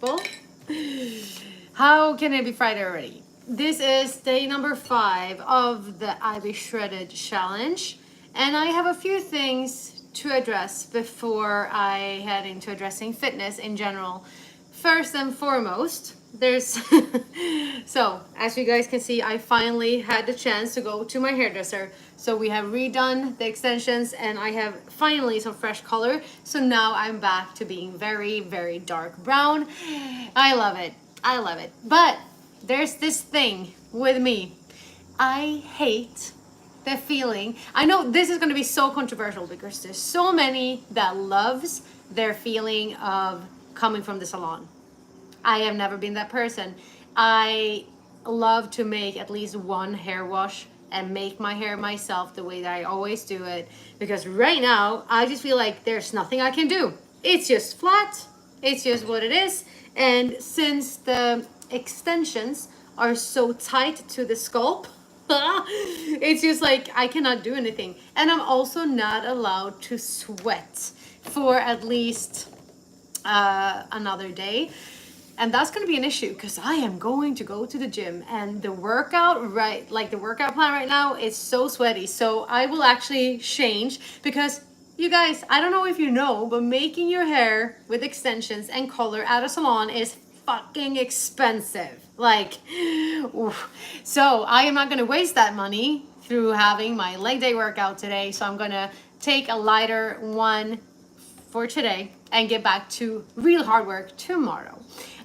people. How can it be Friday already? This is day number 5 of the Ivy Shredded Challenge, and I have a few things to address before I head into addressing fitness in general. First and foremost, there's so as you guys can see, I finally had the chance to go to my hairdresser. So we have redone the extensions and I have finally some fresh color. So now I'm back to being very, very dark brown. I love it. I love it. But there's this thing with me. I hate the feeling. I know this is going to be so controversial because there's so many that loves their feeling of coming from the salon. I have never been that person. I love to make at least one hair wash and make my hair myself the way that I always do it, because right now I just feel like there's nothing I can do. It's just flat. It's just what it is. And since the extensions are so tight to the scalp, it's just like I cannot do anything. And I'm also not allowed to sweat for at least another day. And that's going to be an issue because I am going to go to the gym, and the workout, the workout plan right now is so sweaty. So I will actually change because you guys, I don't know if you know, but making your hair with extensions and color at a salon is fucking expensive. Like, oof. So I am not going to waste that money through having my leg day workout today. So I'm going to take a lighter one for today and get back to real hard work tomorrow.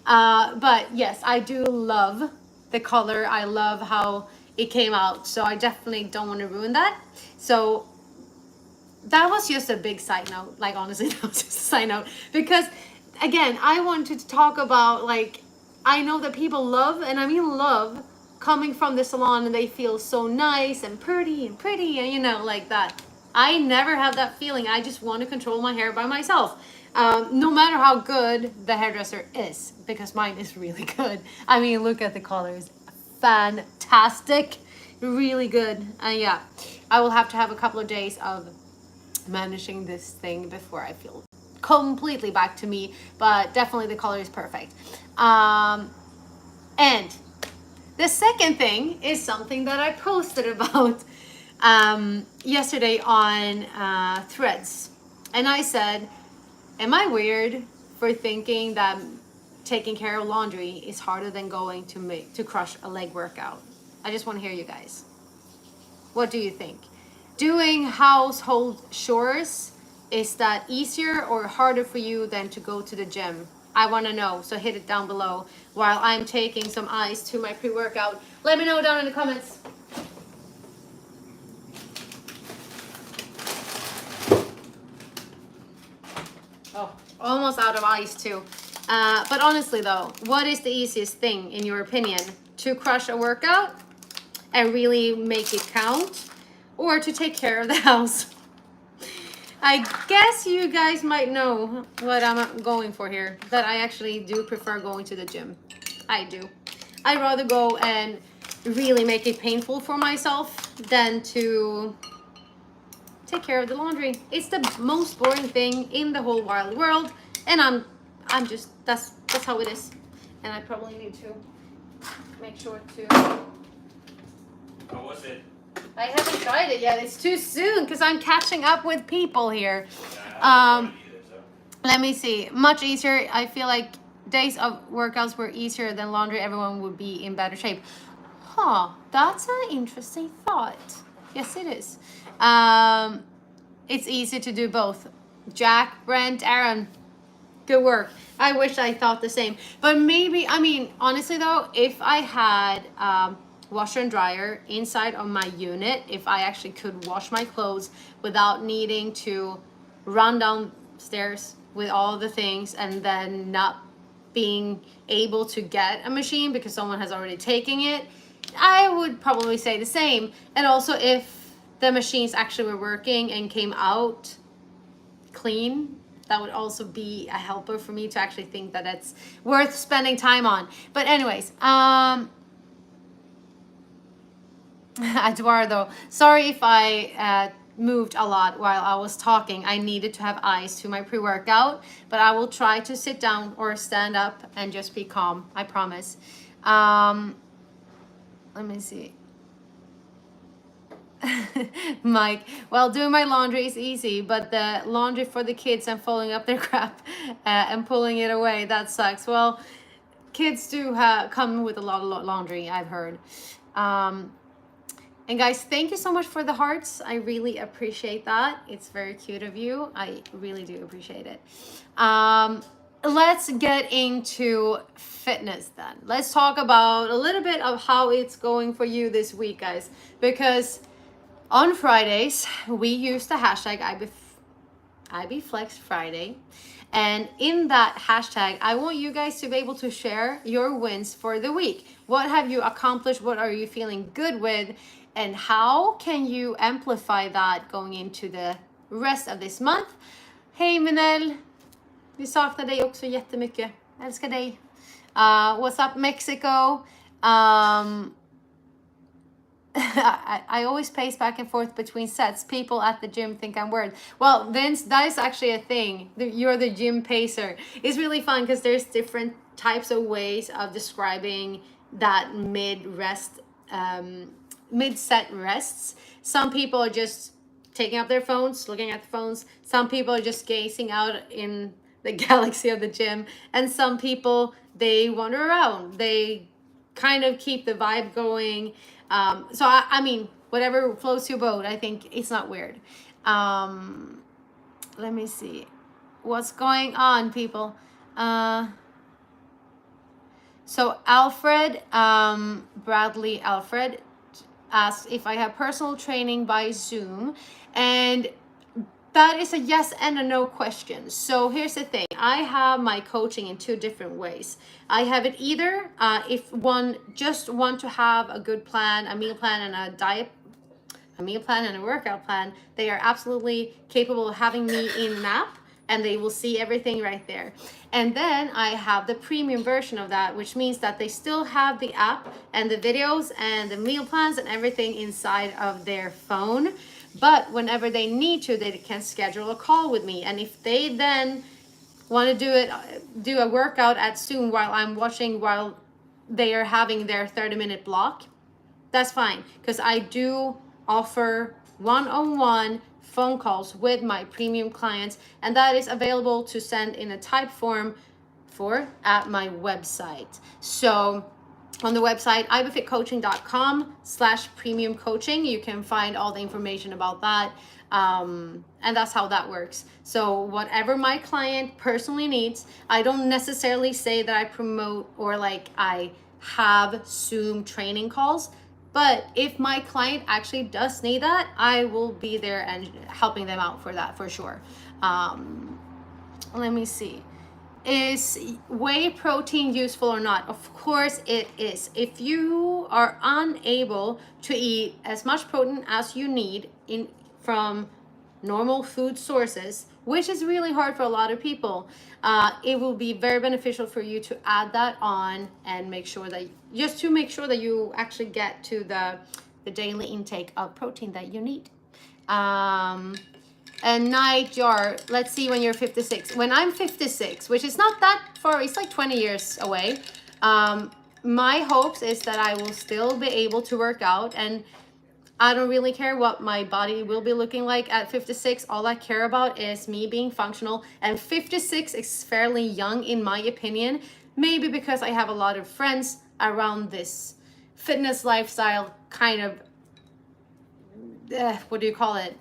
But yes, I do love the color. I love how it came out. So I definitely don't want to ruin that. So that was just a big side note. Like, honestly, that was just a side note. Because, again, I wanted to talk about, like, I know that people love, and I mean love, coming from the salon and they feel so nice and pretty and, you know, like that. I never have that feeling. I just want to control my hair by myself. No matter how good the hairdresser is, because mine is really good. I mean, look at the colors. Fantastic. Really good. Yeah, I will have to have a couple of days of managing this thing before I feel completely back to me, but definitely the color is perfect. And the second thing is something that I posted about yesterday on Threads, and I said, am I weird for thinking that taking care of laundry is harder than going to crush a leg workout? I just want to hear you guys. What do you think? Doing household chores, is that easier or harder for you than to go to the gym? I want to know, so hit it down below while I'm taking some ice to my pre-workout. Let me know down in the comments. Oh, almost out of ice too. But honestly though, what is the easiest thing in your opinion? To crush a workout and really make it count, or to take care of the house? I guess you guys might know what I'm going for here, that I actually do prefer going to the gym. I do. I'd rather go and really make it painful for myself than to take care of the laundry. It's the most boring thing in the whole wild world, and I'm just, that's how it is. And I probably need to make sure to. How was it? I haven't tried it yet. It's too soon because I'm catching up with people here. Let me see. Much easier. I feel like days of workouts were easier than laundry. Everyone would be in better shape. Huh. That's an interesting thought. Yes, it is. It's easy to do both. Jack, Brent, Aaron, good work. I wish I thought the same. But maybe, I mean, honestly though, if I had washer and dryer inside of my unit, if I actually could wash my clothes without needing to run downstairs with all the things and then not being able to get a machine because someone has already taken it, I would probably say the same. And also if the machines actually were working and came out clean, that would also be a helper for me to actually think that it's worth spending time on. But anyways, Eduardo, sorry if I moved a lot while I was talking. I needed to have eyes to my pre-workout, but I will try to sit down or stand up and just be calm. I promise. Let me see. Mike, well, doing my laundry is easy, but the laundry for the kids and folding up their crap and pulling it away, that sucks. Well, kids do come with a lot of laundry, I've heard. And guys, thank you so much for the hearts. I really appreciate that. It's very cute of you. I really do appreciate it. Let's get into fitness then. Let's talk about a little bit of how it's going for you this week, guys. Because on Fridays, we use the hashtag IBFlexFriday. And in that hashtag, I want you guys to be able to share your wins for the week. What have you accomplished? What are you feeling good with? And how can you amplify that going into the rest of this month? Hej Minel! Vi saknar dig också jättemycket. Älskar dig. What's up Mexico? I always pace back and forth between sets. People at the gym think I'm weird. Well, Vince, that is actually a thing. You're the gym pacer. It's really fun because there's different types of ways of describing that mid-set rests. Some people are just taking up their phones, looking at the phones. Some people are just gazing out in the galaxy of the gym. And some people, they wander around. They kind of keep the vibe going. So I mean, whatever floats your boat, I think it's not weird. Let me see. What's going on, people? So Alfred, Bradley Alfred asked if I have personal training by Zoom, and that is a yes and a no question. So here's the thing. I have my coaching in two different ways. I have it either if one just want to have a good plan, a meal plan and a meal plan and a workout plan, they are absolutely capable of having me in an app and they will see everything right there. And then I have the premium version of that, which means that they still have the app and the videos and the meal plans and everything inside of their phone. But whenever they need to, they can schedule a call with me. And if they then want to do a workout at Zoom while I'm watching, while they are having their 30-minute block, that's fine. Because I do offer one-on-one phone calls with my premium clients. And that is available to send in a type form at my website. So on the website, ibfitcoaching.com/premium coaching. You can find all the information about that. And that's how that works. So whatever my client personally needs, I don't necessarily say that I promote or like I have Zoom training calls. But if my client actually does need that, I will be there and helping them out for that for sure. Let me see. Is whey protein useful or not? Of course it is. If you are unable to eat as much protein as you need from normal food sources, which is really hard for a lot of people, it will be very beneficial for you to add that on and make sure that you actually get to the daily intake of protein that you need. And night jar, let's see when you're 56. When I'm 56, which is not that far, it's like 20 years away. My hopes is that I will still be able to work out, and I don't really care what my body will be looking like at 56. All I care about is me being functional, and 56 is fairly young in my opinion, maybe because I have a lot of friends around this fitness lifestyle kind of, what do you call it?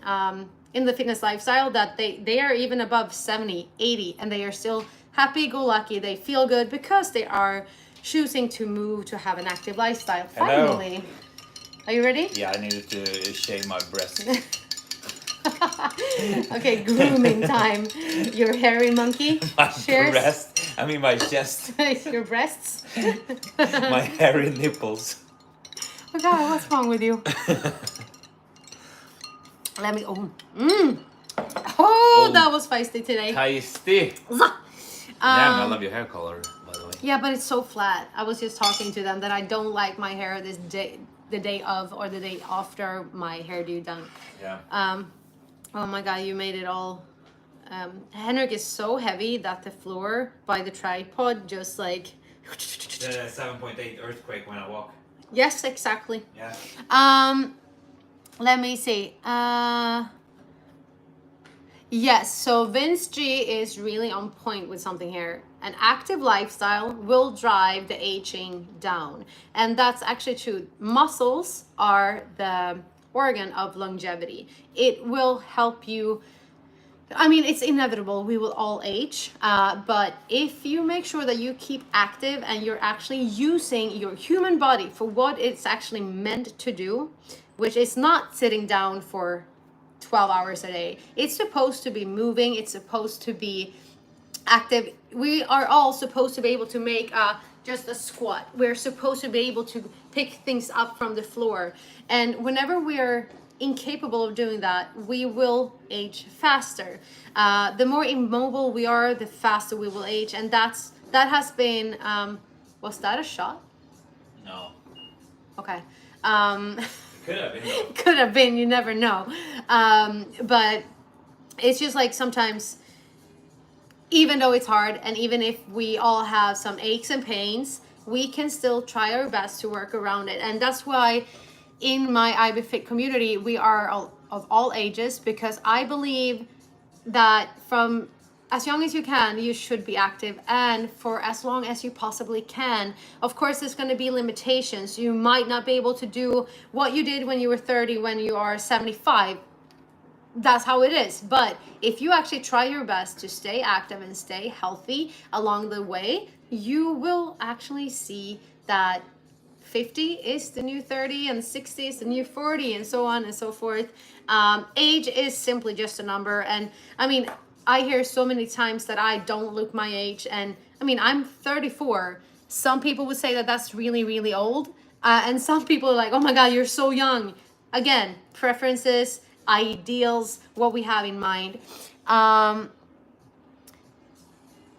In the fitness lifestyle that they are even above 70, 80, and they are still happy-go-lucky. They feel good because they are choosing to move to have an active lifestyle. Hello. Finally. Are you ready? Yeah, I needed to shave my breast. Okay, grooming time. Your hairy monkey. My Cheers. breast. I mean my chest. Your breasts. My hairy nipples. Oh God, what's wrong with you? Let me. Oh, that was feisty today. Tasty. Damn, I love your hair color, by the way. Yeah, but it's so flat. I was just talking to them that I don't like my hair the day of or the day after my hairdo done. Yeah. Oh my God, you made it all. Henrik is so heavy that the floor by the tripod just like. The 7.8 earthquake when I walk. Yes, exactly. Yeah. Let me see. Yes, so Vince G is really on point with something here. An active lifestyle will drive the aging down. And that's actually true. Muscles are the organ of longevity. It will help you. I mean, it's inevitable. We will all age. But if you make sure that you keep active and you're actually using your human body for what it's actually meant to do, which is not sitting down for 12 hours a day. It's supposed to be moving. It's supposed to be active. We are all supposed to be able to make just a squat. We're supposed to be able to pick things up from the floor. And whenever we're incapable of doing that, we will age faster. The more immobile we are, the faster we will age. And that has been, was that a shot? No. Okay. Could have been. Though. Could have been, you never know. But it's just like sometimes, even though it's hard, and even if we all have some aches and pains, we can still try our best to work around it. And that's why in my IB Fit community, we are of all ages, because I believe that from as young as you can, you should be active, and for as long as you possibly can. Of course, there's going to be limitations. You might not be able to do what you did when you were 30 when you are 75. That's how it is. But if you actually try your best to stay active and stay healthy along the way, you will actually see that 50 is the new 30 and 60 is the new 40 and so on and so forth. Age is simply just a number. And I mean, I hear so many times that I don't look my age. And I mean, I'm 34. Some people would say that that's really, really old. And some people are like, oh my God, you're so young. Again, preferences, ideals, what we have in mind. I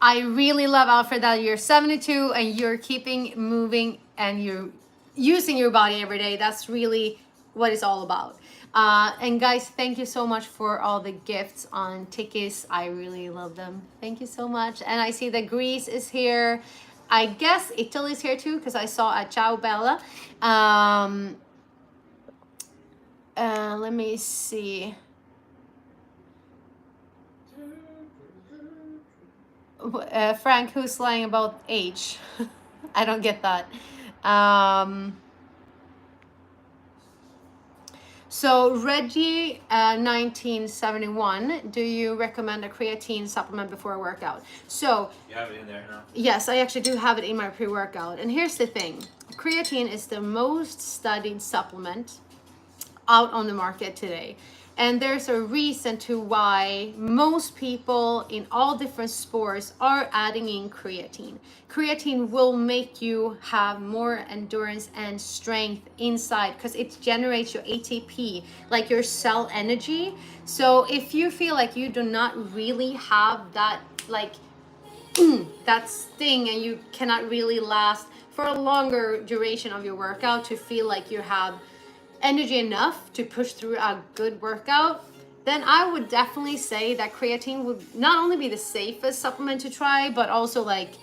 really love, Alfred, that you're 72 and you're keeping moving and you're using your body every day. That's really what it's all about. And guys, thank you so much for all the gifts on tickets. I really love them. Thank you so much. And I see that Greece is here. I guess Italy's here too, because I saw a Ciao Bella. Let me see. Frank, who's lying about age? I don't get that. So Reggie, 1971, do you recommend a creatine supplement before a workout? So you have it in there now? Yes, I actually do have it in my pre-workout. And here's the thing. Creatine is the most studied supplement out on the market today. And there's a reason to why most people in all different sports are adding in creatine. Creatine will make you have more endurance and strength inside because it generates your ATP, like your cell energy. So if you feel like you do not really have that, like, that sting, and you cannot really last for a longer duration of your workout to feel like you have energy enough to push through a good workout, then I would definitely say that creatine would not only be the safest supplement to try, but also like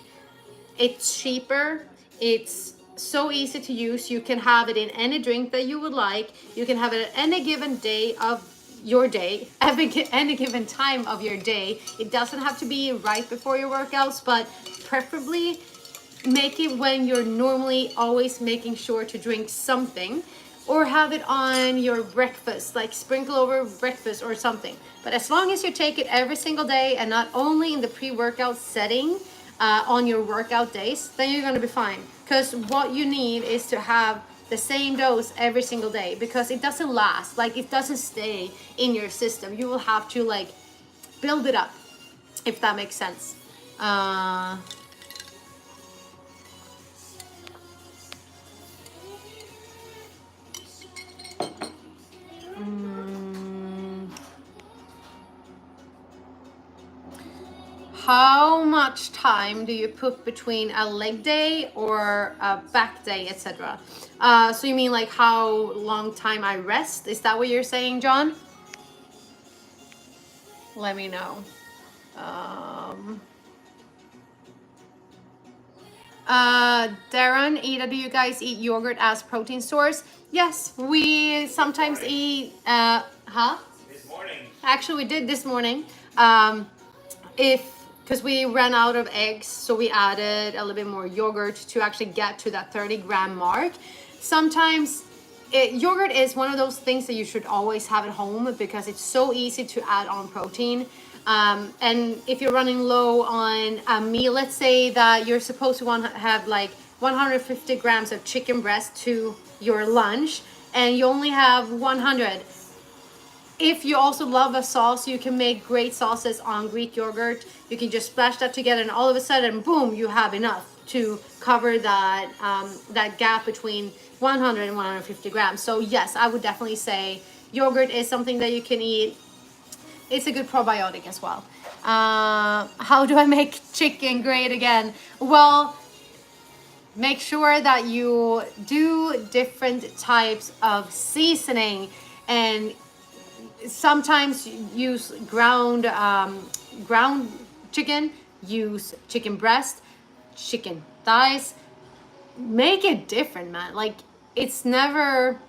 it's cheaper. It's so easy to use. You can have it in any drink that you would like. You can have it at any given day of your day, any given time of your day. It doesn't have to be right before your workouts, but preferably make it when you're normally always making sure to drink something, or have it on your breakfast, like sprinkle over breakfast or something. But as long as you take it every single day and not only in the pre-workout setting on your workout days, then you're gonna be fine. Because what you need is to have the same dose every single day, because it doesn't last, like it doesn't stay in your system. You will have to like build it up, if that makes sense. How much time do you put between a leg day or a back day, etc.? So you mean like how long time I rest? Is that what you're saying, John? let me know. Um, Darren, Ida, do you guys eat yogurt as protein source? Yes, we sometimes eat. Huh? This morning. Actually, we did this morning. Um, if because we ran out of eggs, so we added a little bit more yogurt to actually get to that 30-gram mark. Sometimes yogurt is one of those things that you should always have at home because it's so easy to add on protein. And if you're running low on a meal, let's say that you're supposed to want to have like 150 grams of chicken breast to your lunch and you only have 100. If you also love a sauce, you can make great sauces on Greek yogurt. You can just splash that together and all of a sudden, boom, you have enough to cover that, that gap between 100 and 150 grams. So yes, I would definitely say yogurt is something that you can eat. It's a good probiotic as well. How do I make chicken great again? Well, make sure that you do different types of seasoning and sometimes use ground chicken, use chicken breast, chicken thighs. Make it different, man. Like it's never.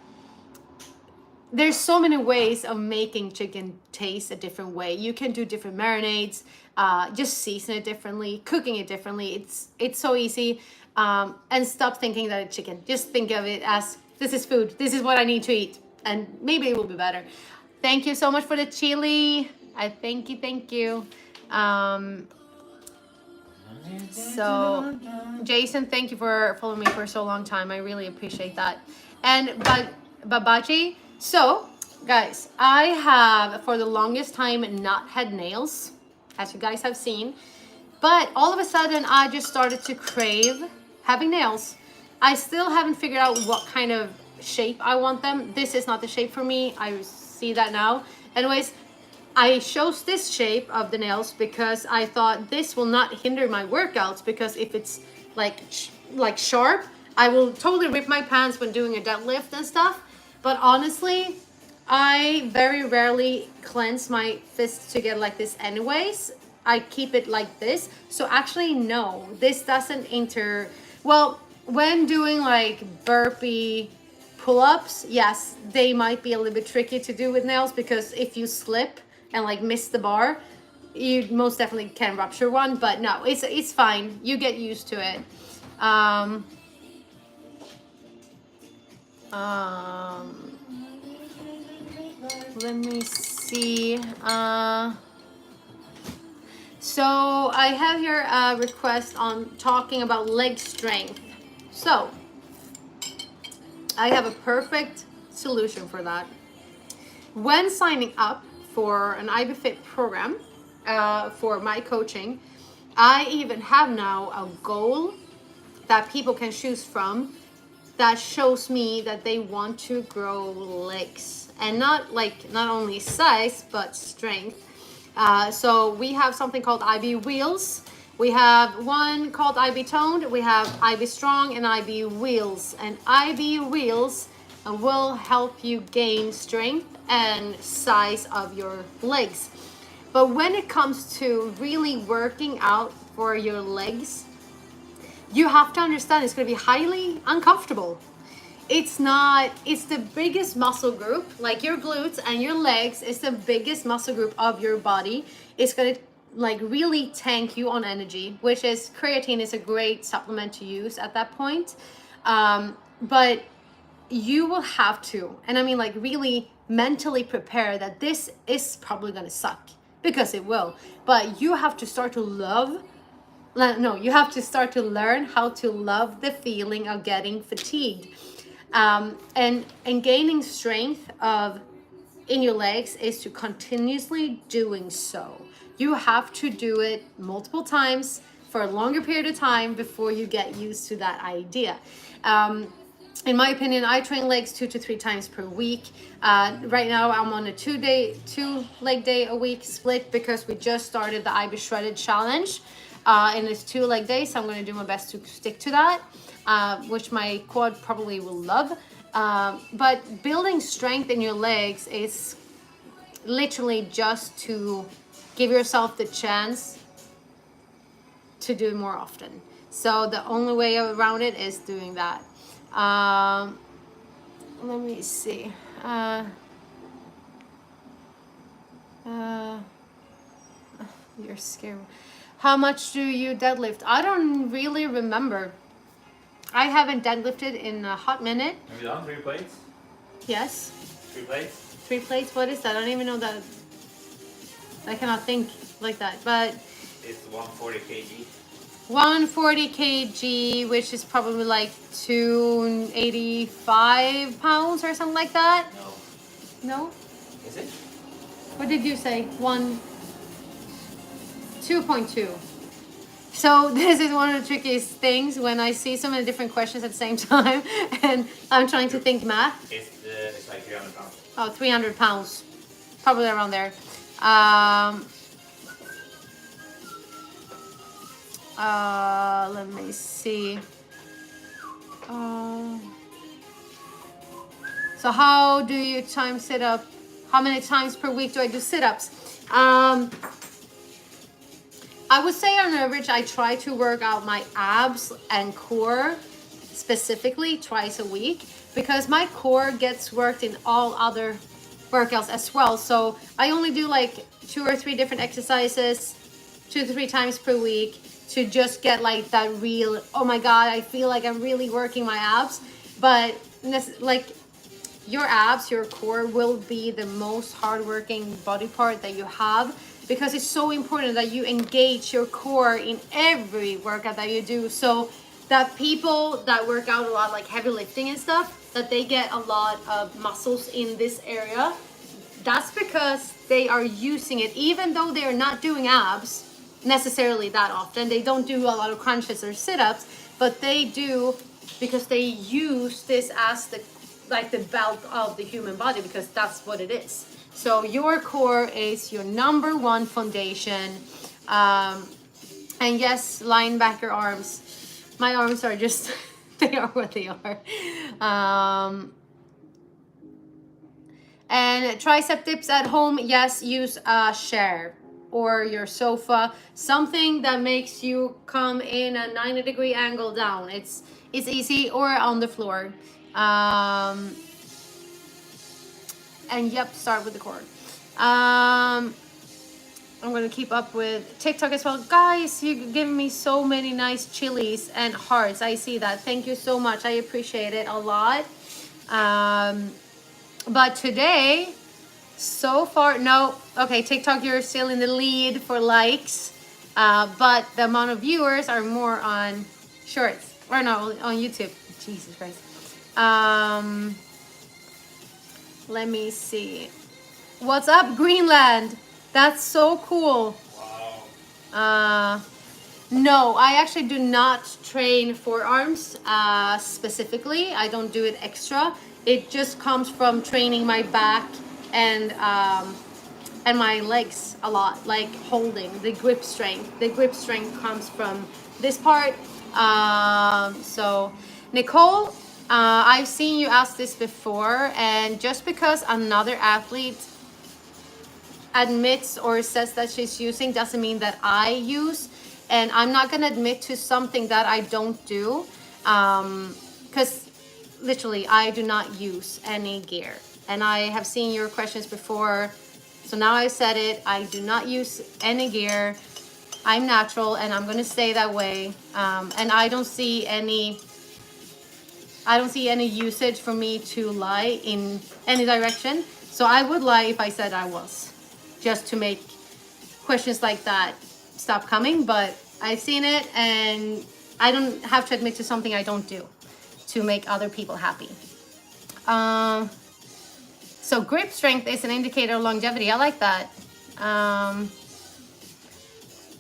There's so many ways of making chicken taste a different way. You can do different marinades, just season it differently, cooking it differently. It's so easy. And stop thinking that it's chicken. Just think of it as this is food. This is what I need to eat, and maybe it will be better. Thank you so much for the chili. Thank you. So, Jason, thank you for following me for so long time. I really appreciate that. And Babaji, so guys, I have for the longest time not had nails, as you guys have seen. But all of a sudden, I just started to crave having nails. I still haven't figured out what kind of shape I want them. This is not the shape for me. I see that now. Anyways, I chose this shape of the nails because I thought this will not hinder my workouts, because if it's like sharp, I will totally rip my pants when doing a deadlift and stuff. But honestly, I very rarely cleanse my fists to get like this anyways. I keep it like this. So actually, no, this doesn't well, when doing like burpee pull-ups, yes, they might be a little bit tricky to do with nails, because if you slip and like miss the bar, you most definitely can rupture one. But no, it's fine. You get used to it. Let me see. So I have here a request on talking about leg strength. So I have a perfect solution for that. When signing up for an IBFit program for my coaching, I even have now a goal that people can choose from that shows me that they want to grow legs, and not only size but strength. So we have something called IB Wheels. We have one called IB Toned, we have IB Strong, and IB Wheels. And IB Wheels will help you gain strength and size of your legs. But when it comes to really working out for your legs, you have to understand it's going to be highly uncomfortable. It's the biggest muscle group, like your glutes and your legs is the biggest muscle group of your body. It's going to like really tank you on energy, which is creatine is a great supplement to use at that point. But you will have to, and I mean like really mentally prepare that this is probably going to suck, because it will. But you have to start to you have to start to learn how to love the feeling of getting fatigued. And gaining strength in your legs is to continuously doing so. You have to do it multiple times for a longer period of time before you get used to that idea. In my opinion, I train legs 2 to 3 times per week. Right now, I'm on a 2 leg day a week split, because we just started the IB Shredded Challenge. And it's 2 leg days, so I'm going to do my best to stick to that, which my quad probably will love. But building strength in your legs is literally just to give yourself the chance to do it more often. So the only way around it is doing that. Let me see. You're scared. How much do you deadlift? I don't really remember. I haven't deadlifted in a hot minute. Have you done 3 plates? Yes. 3 plates? 3 plates? What is that? I don't even know that. I cannot think like that. But It's 140 kg. 140 kg, which is probably like 285 pounds or something like that. No. No? Is it? What did you say? 2.2. So this is one of the trickiest things when I see so many different questions at the same time and I'm trying to think math. It's like 300 pounds. Oh, 300 pounds. Probably around there. Let me see. So how do you time sit up? How many times per week do I do sit-ups? I would say on average, I try to work out my abs and core specifically twice a week because my core gets worked in all other workouts as well. So I only do like 2 or 3 different exercises 2 to 3 times per week to just get like that real, oh my God, I feel like I'm really working my abs. But like your abs, your core will be the most hardworking body part that you have because it's so important that you engage your core in every workout that you do. So that people that work out a lot, like heavy lifting and stuff, that they get a lot of muscles in this area. That's because they are using it, even though they're not doing abs necessarily that often. They don't do a lot of crunches or sit-ups, but they do because they use this as the belt of the human body because that's what it is. So your core is your number 1 foundation. And yes, linebacker arms. My arms are just, they are what they are. And tricep dips at home, yes, use a chair or your sofa, something that makes you come in a 90-degree angle down. It's easy, or on the floor. And yep, start with the core. I'm gonna keep up with TikTok as well. Guys, you're giving me so many nice chilies and hearts. I see that. Thank you so much. I appreciate it a lot. But today, so far, no. Okay, TikTok, you're still in the lead for likes. But the amount of viewers are more on shorts. Or no, on YouTube. Jesus Christ. Let me see. What's up, Greenland? That's so cool. Wow. No, I actually do not train forearms specifically. I don't do it extra. It just comes from training my back and my legs a lot, like holding the grip strength. The grip strength comes from this part. So, Nicole, I've seen you ask this before, and just because another athlete admits or says that she's using doesn't mean that I use. And I'm not gonna admit to something that I don't do, because literally I do not use any gear. And I have seen your questions before, so now I've said it. I do not use any gear. I'm natural, and I'm gonna stay that way. And I don't see any usage for me to lie in any direction. So I would lie if I said I was, just to make questions like that stop coming. But I've seen it, and I don't have to admit to something I don't do to make other people happy. So grip strength is an indicator of longevity. I like that.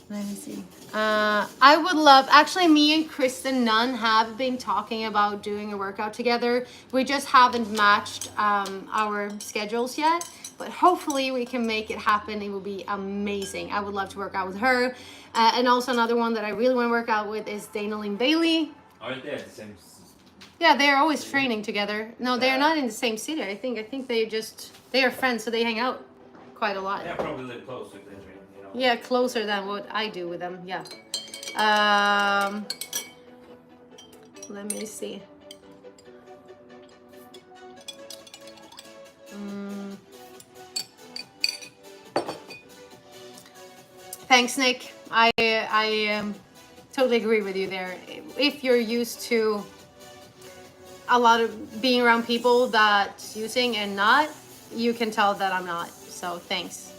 Let me see. I would love, actually me and Kristen Nunn have been talking about doing a workout together. We just haven't matched our schedules yet, but hopefully we can make it happen. It will be amazing. I would love to work out with her. And also another one that I really want to work out with is Dana Lynn Bailey. Aren't they at the same? Yeah, they're always training together. No, they're not in the same city. I think they are friends, so they hang out quite a lot. Yeah, probably live close if they train, Yeah, closer than what I do with them. Yeah. Let me see. Thanks, Nick. I totally agree with you there. If you're used to a lot of being around people that's using and not, you can tell that I'm not. So thanks.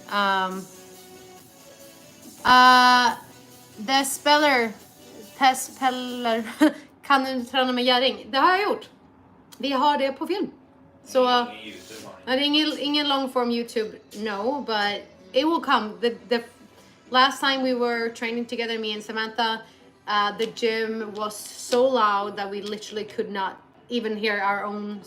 The speller, Tespeller, kan du träna med gäring? Det har jag gjort. Vi har det på film. Så det är ingen long form YouTube, no, but it will come. The last time we were training together, me and Samantha, the gym was so loud that we literally could not even hear our own.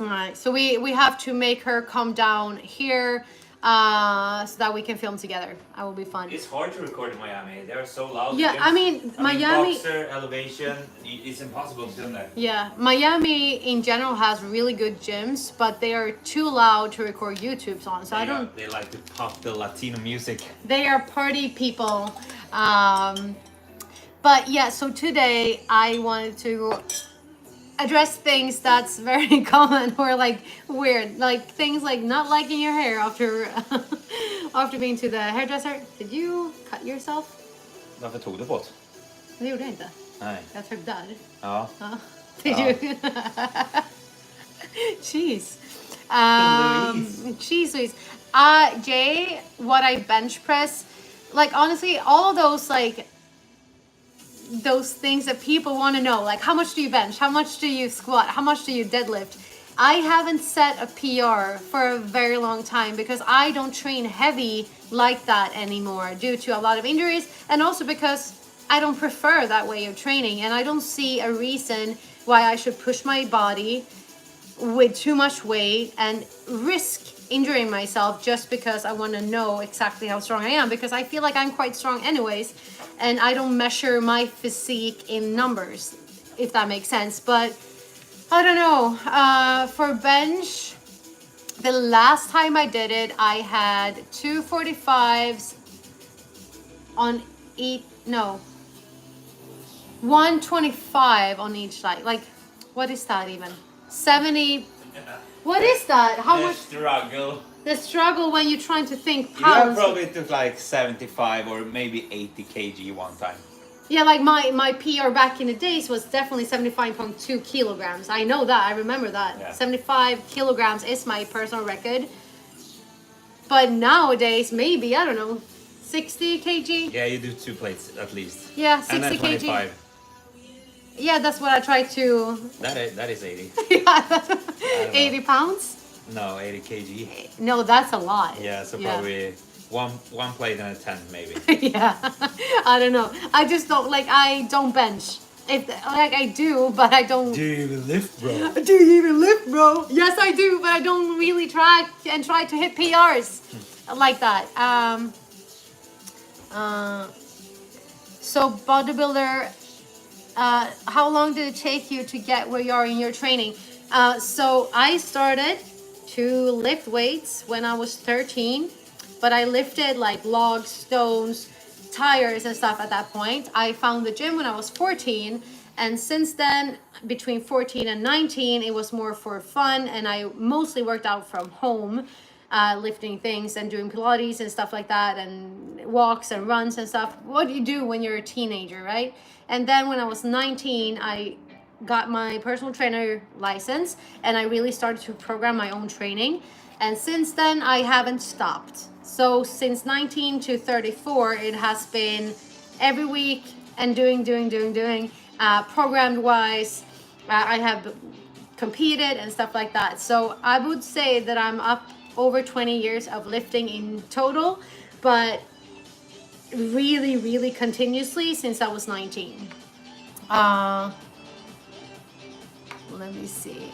Alright, so we have to make her come down here so that we can film together. That will be fun. It's hard to record in Miami. They're so loud. Yeah, I mean Miami. Boxer, elevation, it's impossible to film that. Yeah, Miami in general has really good gyms, but they are too loud to record YouTubes on. So They like to pop the Latino music. They are party people. But yeah, so today I wanted to address things that's very common or like weird, like things like not liking your hair after after being to the hairdresser. Did you cut yourself? Varför tog du bort? Det gjorde jag inte. Nej. Jag tog där. Ja. Did you? Jeez. Jeez Louise. Jay, what I bench press, like honestly, all of those like those things that people want to know, like how much do you bench, how much do you squat, how much do you deadlift. I haven't set a PR for a very long time because I don't train heavy like that anymore due to a lot of injuries, and also because I don't prefer that way of training, and I don't see a reason why I should push my body with too much weight and risk injuring myself just because I want to know exactly how strong I am, because I feel like I'm quite strong anyways, and I don't measure my physique in numbers, if that makes sense. But I don't know, for bench, the last time I did it, I had 245s on each, no, 125 on each side. Like, what is that even? 70. What is that? How much? Struggle. The struggle when you're trying to think You have pounds. probably took like 75 or maybe 80 kg one time. Yeah, like my PR back in the days was definitely 75.2 kilograms. I know that. I remember that. Yeah. 75 kilograms is my personal record. But nowadays, maybe, I don't know, 60 kg? Yeah, you do 2 plates at least. Yeah, 60 and then kg. 25. Yeah, that's what I try to... That is 80. Yeah, 80 pounds? No, 80 kg. No, that's a lot. Yeah, so probably one plate and a 10 maybe. Yeah, I don't know. I just don't, like, I don't bench. If like I do, but I don't. Do you even lift, bro? Do you even lift, bro? Yes, I do, but I don't really try to hit PRs like that. So bodybuilder, how long did it take you to get where you are in your training? So I started to lift weights when I was 13, but I lifted like logs, stones, tires and stuff at that point. I found the gym when I was 14, and since then, between 14 and 19, it was more for fun, and I mostly worked out from home, lifting things and doing Pilates and stuff like that, and walks and runs and stuff. What do you do when you're a teenager, right? And then when I was 19, I got my personal trainer license, and I really started to program my own training. And since then, I haven't stopped. So since 19 to 34, it has been every week and doing. Programmed wise, I have competed and stuff like that. So I would say that I'm up over 20 years of lifting in total, but really, really continuously since I was 19. Let me see.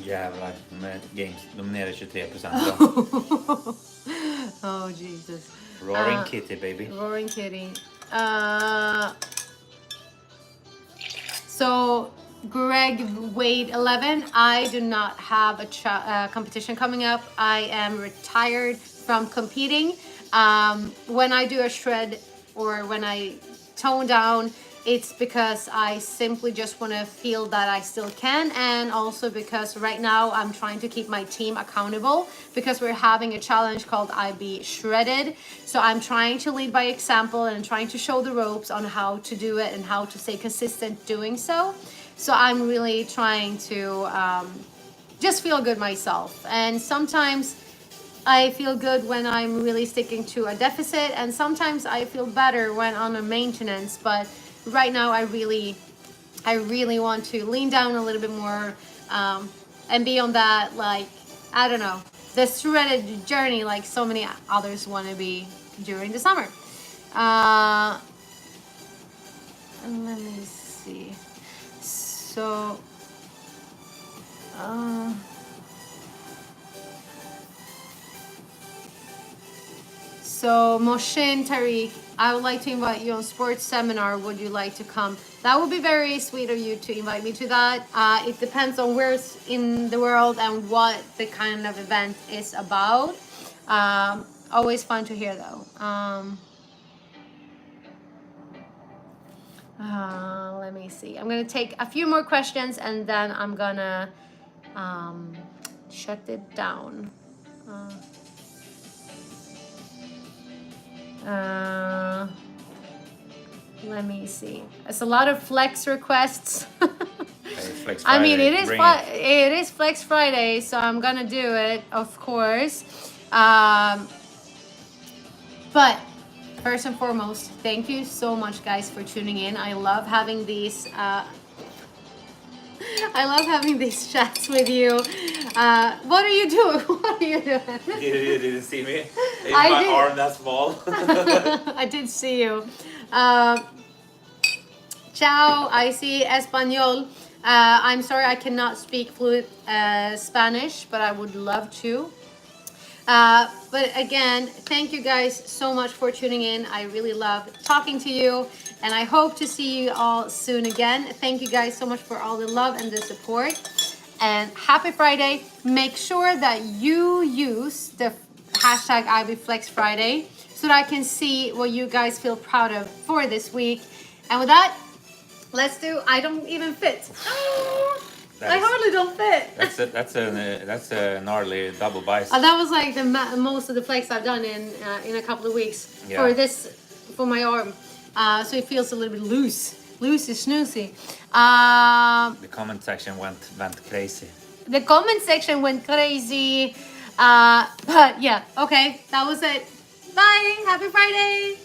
Jävlar, med games. De är nere 23%. Oh, Jesus. Roaring Kitty, baby. Roaring Kitty. So Greg Wade 11. I do not have a competition coming up. I am retired from competing. When I do a shred or when I tone down, it's because I simply just want to feel that I still can, and also because right now I'm trying to keep my team accountable because we're having a challenge called IB Shredded. So I'm trying to lead by example and trying to show the ropes on how to do it and how to stay consistent doing so. So I'm really trying to just feel good myself. And sometimes I feel good when I'm really sticking to a deficit, and sometimes I feel better when on a maintenance. But right now, I really want to lean down a little bit more and be on that, like, I don't know, the shredded journey like so many others want to be during the summer. And let me see. So, so Moshin Tariq, I would like to invite you on sports seminar. Would you like to come? That would be very sweet of you to invite me to that. It depends on where in the world and what the kind of event is about. Always fun to hear though. Let me see. I'm gonna take a few more questions and then I'm gonna shut it down. Let me see. It's a lot of flex requests. Flex I mean, Friday, it is Flex Friday, so I'm gonna do it, of course. But first and foremost, thank you so much, guys, for tuning in. I love having these. I love having these chats with you. What are you doing? What are you doing? You didn't see me? Is I my did. arm that small? I did see you. Ciao, I see Espanol. I'm sorry I cannot speak fluent Spanish, but I would love to. But again, thank you guys so much for tuning in. I really love talking to you, and I hope to see you all soon again. Thank you guys so much for all the love and the support. And happy Friday. Make sure that you use the hashtag IBFlexFriday so that I can see what you guys feel proud of for this week. And with that, let's do I don't even fit. I hardly don't fit. That's a gnarly double bicep. That was like the most of the flex I've done in a couple of weeks for my arm. So it feels a little bit loosey snoosey. The comment section went crazy. The comment section went crazy. But yeah, okay, that was it. Bye. Happy Friday.